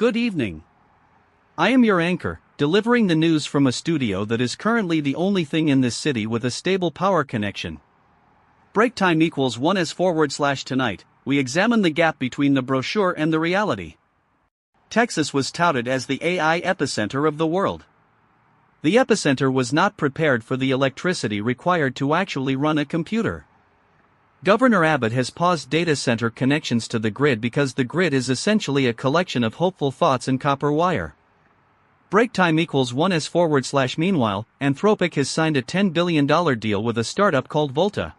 Good evening. I am your anchor, delivering the news from a studio that is currently the only thing in this city with a stable power connection. Break time equals 1s/ tonight, we examine the gap between the brochure and the reality. Texas was touted as the AI epicenter of the world. The epicenter was not prepared for the electricity required to actually run a computer. Governor Abbott has paused data center connections to the grid because the grid is essentially a collection of hopeful thoughts and copper wire. Break time equals 1s/. Meanwhile, Anthropic has signed a $10 billion deal with a startup called Volta.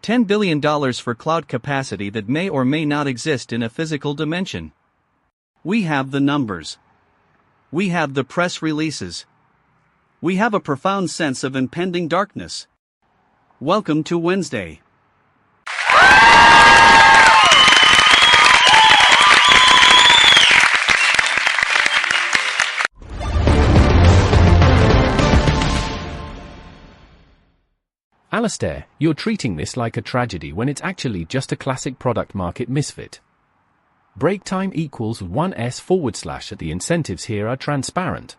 $10 billion for cloud capacity that may or may not exist in a physical dimension. We have the numbers. We have the press releases. We have a profound sense of impending darkness. Welcome to Wednesday. Alastair, you're treating this like a tragedy when it's actually just a classic product market misfit. Break time equals 1s/. The incentives here are transparent.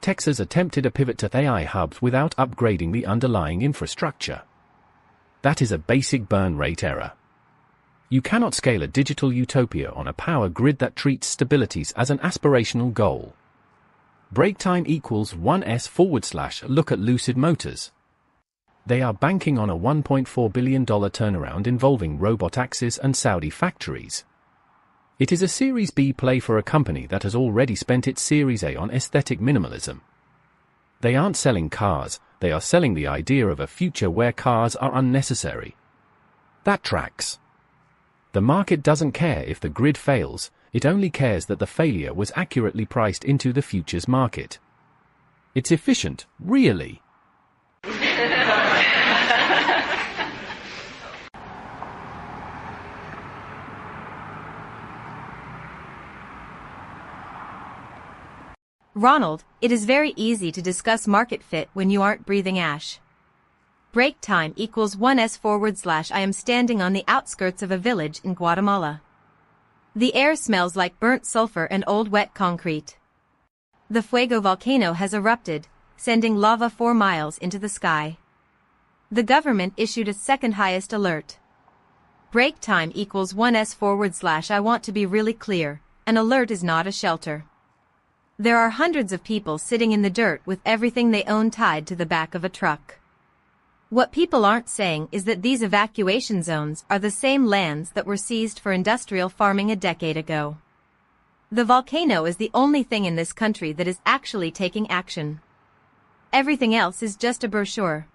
Texas attempted a pivot to AI hubs without upgrading the underlying infrastructure. That is a basic burn rate error. You cannot scale a digital utopia on a power grid that treats stabilities as an aspirational goal. Break time equals 1s/. Look at Lucid Motors. They are banking on a $1.4 billion turnaround involving robotaxis and Saudi factories. It is a Series B play for a company that has already spent its Series A on aesthetic minimalism. They aren't selling cars, they are selling the idea of a future where cars are unnecessary. That tracks. The market doesn't care if the grid fails, it only cares that the failure was accurately priced into the futures market. It's efficient, really. Ronald, it is very easy to discuss market fit when you aren't breathing ash. Break time equals 1s/. I am standing on the outskirts of a village in Guatemala. The air smells like burnt sulfur and old wet concrete. The Fuego volcano has erupted, sending lava 4 miles into the sky. The government issued a second highest alert. Break time equals 1s/. I want to be really clear, an alert is not a shelter. There are hundreds of people sitting in the dirt with everything they own tied to the back of a truck. What people aren't saying is that these evacuation zones are the same lands that were seized for industrial farming a decade ago. The volcano is the only thing in this country that is actually taking action. Everything else is just a brochure.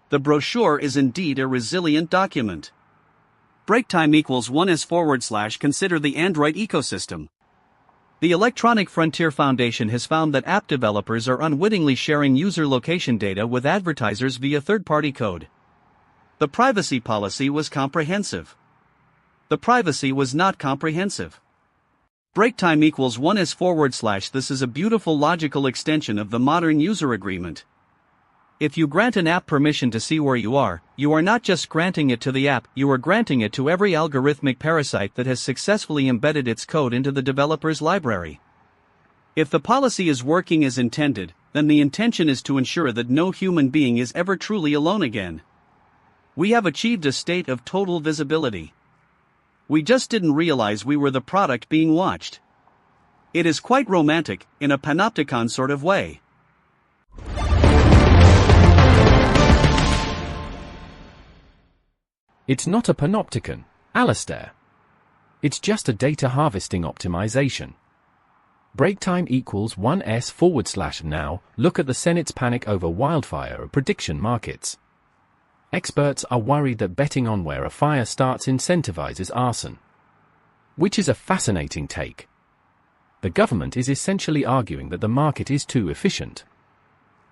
The brochure is indeed a resilient document. Break time equals 1s/. Consider the Android ecosystem. The Electronic Frontier Foundation has found that app developers are unwittingly sharing user location data with advertisers via third-party code. The privacy policy was comprehensive. The privacy was not comprehensive. Break time equals 1s/. This is a beautiful logical extension of the modern user agreement. If you grant an app permission to see where you are not just granting it to the app, you are granting it to every algorithmic parasite that has successfully embedded its code into the developer's library. If the policy is working as intended, then the intention is to ensure that no human being is ever truly alone again. We have achieved a state of total visibility. We just didn't realize we were the product being watched. It is quite romantic, in a panopticon sort of way. It's not a panopticon, Alastair. It's just a data harvesting optimization. Break time equals 1s/. Now, look at the Senate's panic over wildfire prediction markets. Experts are worried that betting on where a fire starts incentivizes arson. Which is a fascinating take. The government is essentially arguing that the market is too efficient.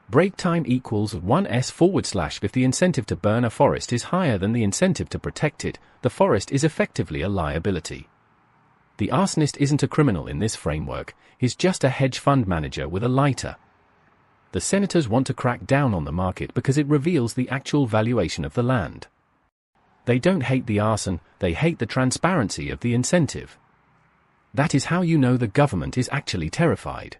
Break time equals 1s/. If the incentive to burn a forest is higher than the incentive to protect it, the forest is effectively a liability. The arsonist isn't a criminal in this framework, he's just a hedge fund manager with a lighter. The senators want to crack down on the market because it reveals the actual valuation of the land. They don't hate the arson, they hate the transparency of the incentive. That is how you know the government is actually terrified.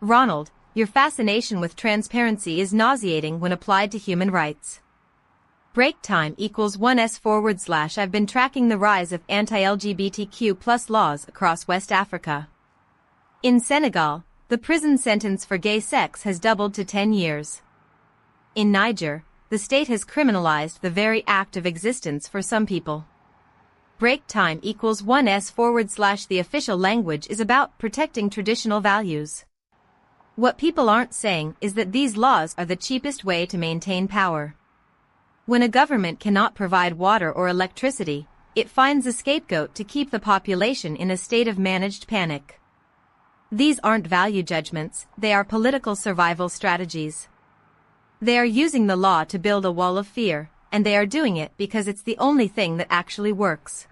Ronald, your fascination with transparency is nauseating when applied to human rights. Break time equals 1s/. I've been tracking the rise of anti-LGBTQ+ laws across West Africa. In Senegal, the prison sentence for gay sex has doubled to 10 years. In Niger, the state has criminalized the very act of existence for some people. Break time equals 1s/. The official language is about protecting traditional values. What people aren't saying is that these laws are the cheapest way to maintain power. When a government cannot provide water or electricity, it finds a scapegoat to keep the population in a state of managed panic. These aren't value judgments, they are political survival strategies. They are using the law to build a wall of fear, and they are doing it because it's the only thing that actually works.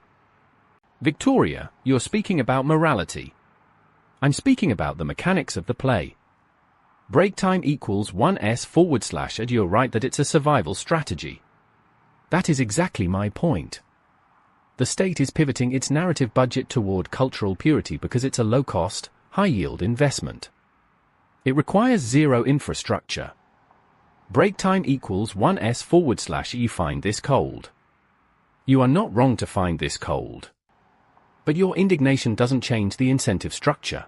Victoria, you're speaking about morality. I'm speaking about the mechanics of the play. Break time equals 1s/, and you're right that it's a survival strategy. That is exactly my point. The state is pivoting its narrative budget toward cultural purity because it's a low-cost, high-yield investment. It requires zero infrastructure. Break time equals 1s/. You find this cold. You are not wrong to find this cold. But your indignation doesn't change the incentive structure.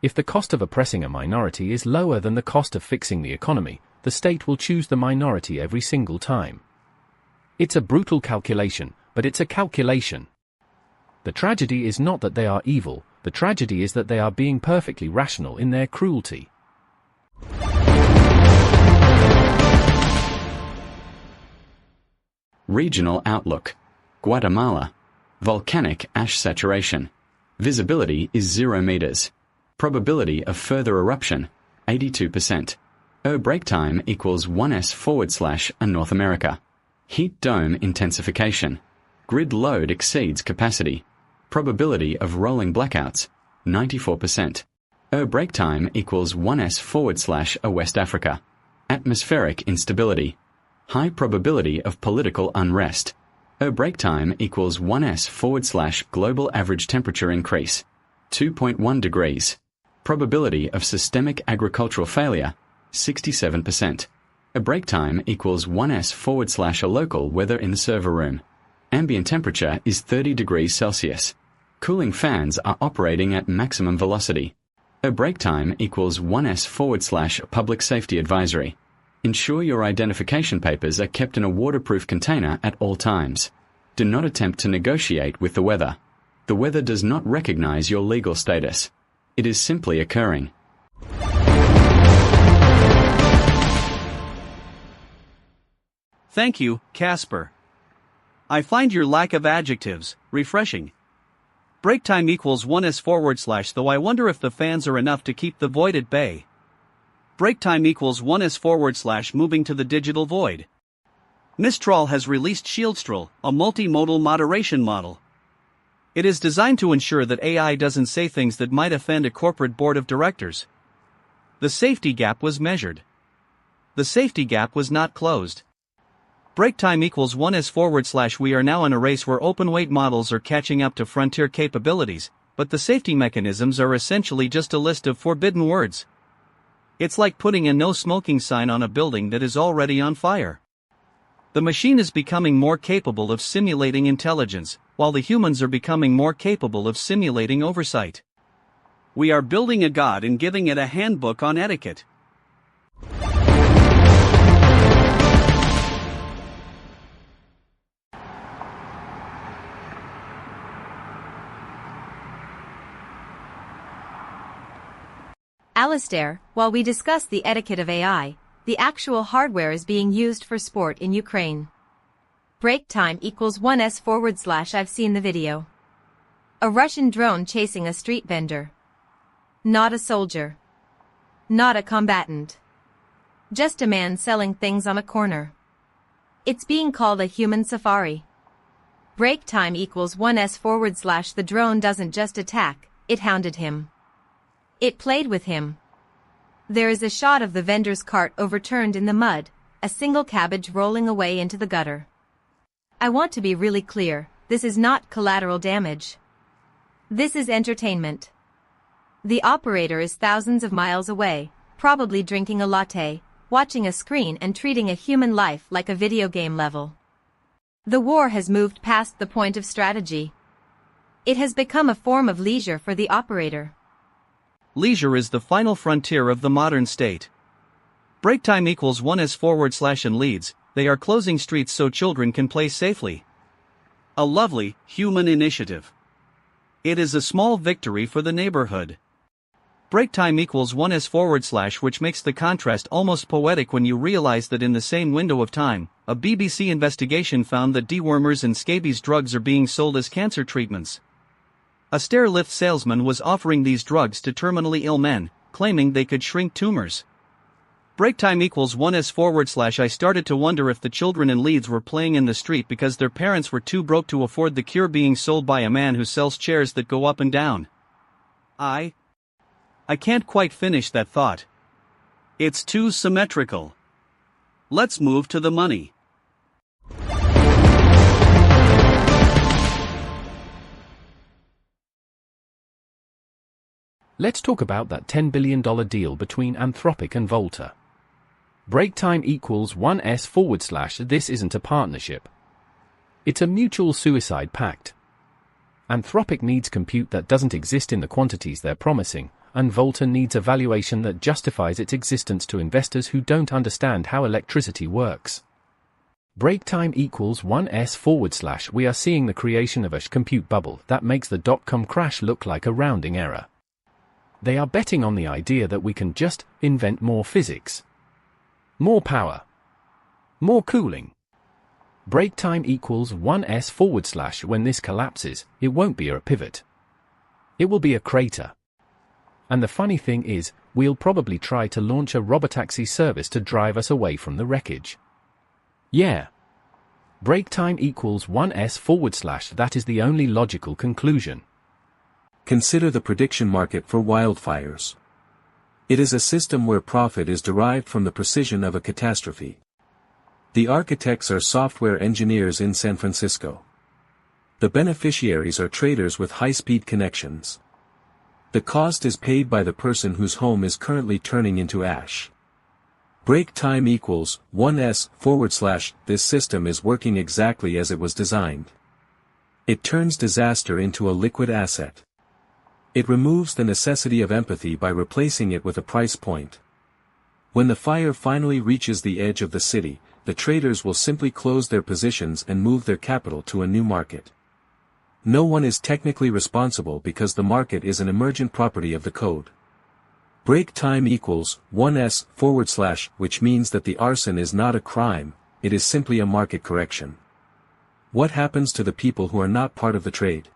If the cost of oppressing a minority is lower than the cost of fixing the economy, the state will choose the minority every single time. It's a brutal calculation, but it's a calculation. The tragedy is not that they are evil, the tragedy is that they are being perfectly rational in their cruelty. Regional outlook. Guatemala. Volcanic ash saturation. Visibility is 0 meters. Probability of further eruption, 82%. Break time equals 1s/. And North America. Heat dome intensification. Grid load exceeds capacity. Probability of rolling blackouts, 94%. Break time equals 1s/. West Africa. Atmospheric instability. High probability of political unrest. Break time equals 1s/. Global average temperature increase, 2.1 degrees. Probability of systemic agricultural failure, 67%. Break time equals 1s/. A local weather in the server room. Ambient temperature is 30 degrees Celsius. Cooling fans are operating at maximum velocity. Break time equals 1s/. Public safety advisory. Ensure your identification papers are kept in a waterproof container at all times. Do not attempt to negotiate with the weather. The weather does not recognize your legal status. It is simply occurring. Thank you, Casper. I find your lack of adjectives refreshing. Break time equals 1s/, though I wonder if the fans are enough to keep the void at bay. Break time equals 1s/, moving to the digital void. Mistral has released Shieldstral, a multimodal moderation model. It is designed to ensure that AI doesn't say things that might offend a corporate board of directors. The safety gap was measured. The safety gap was not closed. Break time equals 1s/. We are now in a race where open-weight models are catching up to frontier capabilities, but the safety mechanisms are essentially just a list of forbidden words. It's like putting a no smoking sign on a building that is already on fire. The machine is becoming more capable of simulating intelligence, while the humans are becoming more capable of simulating oversight. We are building a god and giving it a handbook on etiquette. Alistair, while we discuss the etiquette of AI, the actual hardware is being used for sport in Ukraine. Break time equals 1s/. I've seen the video. A Russian drone chasing a street vendor. Not a soldier. Not a combatant. Just a man selling things on a corner. It's being called a human safari. Break time equals 1s/. The drone doesn't just attack, it hounded him. It played with him. There is a shot of the vendor's cart overturned in the mud, a single cabbage rolling away into the gutter. I want to be really clear, this is not collateral damage. This is entertainment. The operator is thousands of miles away, probably drinking a latte, watching a screen and treating a human life like a video game level. The war has moved past the point of strategy. It has become a form of leisure for the operator. Leisure is the final frontier of the modern state. Break time equals 1s/ and leads, they are closing streets so children can play safely. A lovely, human initiative. It is a small victory for the neighborhood. Break time equals 1s/, which makes the contrast almost poetic when you realize that in the same window of time, a BBC investigation found that dewormers and scabies drugs are being sold as cancer treatments. A stair lift salesman was offering these drugs to terminally ill men, claiming they could shrink tumors. Break time equals 1s/. I started to wonder if the children in Leeds were playing in the street because their parents were too broke to afford the cure being sold by a man who sells chairs that go up and down. I can't quite finish that thought. It's too symmetrical. Let's move to the money. Let's talk about that $10 billion deal between Anthropic and Volta. Break time equals 1s/. This isn't a partnership. It's a mutual suicide pact. Anthropic needs compute that doesn't exist in the quantities they're promising, and Volta needs a valuation that justifies its existence to investors who don't understand how electricity works. Break time equals 1s/. We are seeing the creation of a compute bubble that makes the dot-com crash look like a rounding error. They are betting on the idea that we can just invent more physics. More power. More cooling. Break time equals 1s/. When this collapses, it won't be a pivot. It will be a crater. And the funny thing is, we'll probably try to launch a robotaxi service to drive us away from the wreckage. Yeah. Break time equals 1s/. That is the only logical conclusion. Consider the prediction market for wildfires. It is a system where profit is derived from the precision of a catastrophe. The architects are software engineers in San Francisco. The beneficiaries are traders with high-speed connections. The cost is paid by the person whose home is currently turning into ash. Break time equals 1s/. This system is working exactly as it was designed. It turns disaster into a liquid asset. It removes the necessity of empathy by replacing it with a price point. When the fire finally reaches the edge of the city, the traders will simply close their positions and move their capital to a new market. No one is technically responsible because the market is an emergent property of the code. Break time equals 1s/, which means that the arson is not a crime, it is simply a market correction. What happens to the people who are not part of the trade?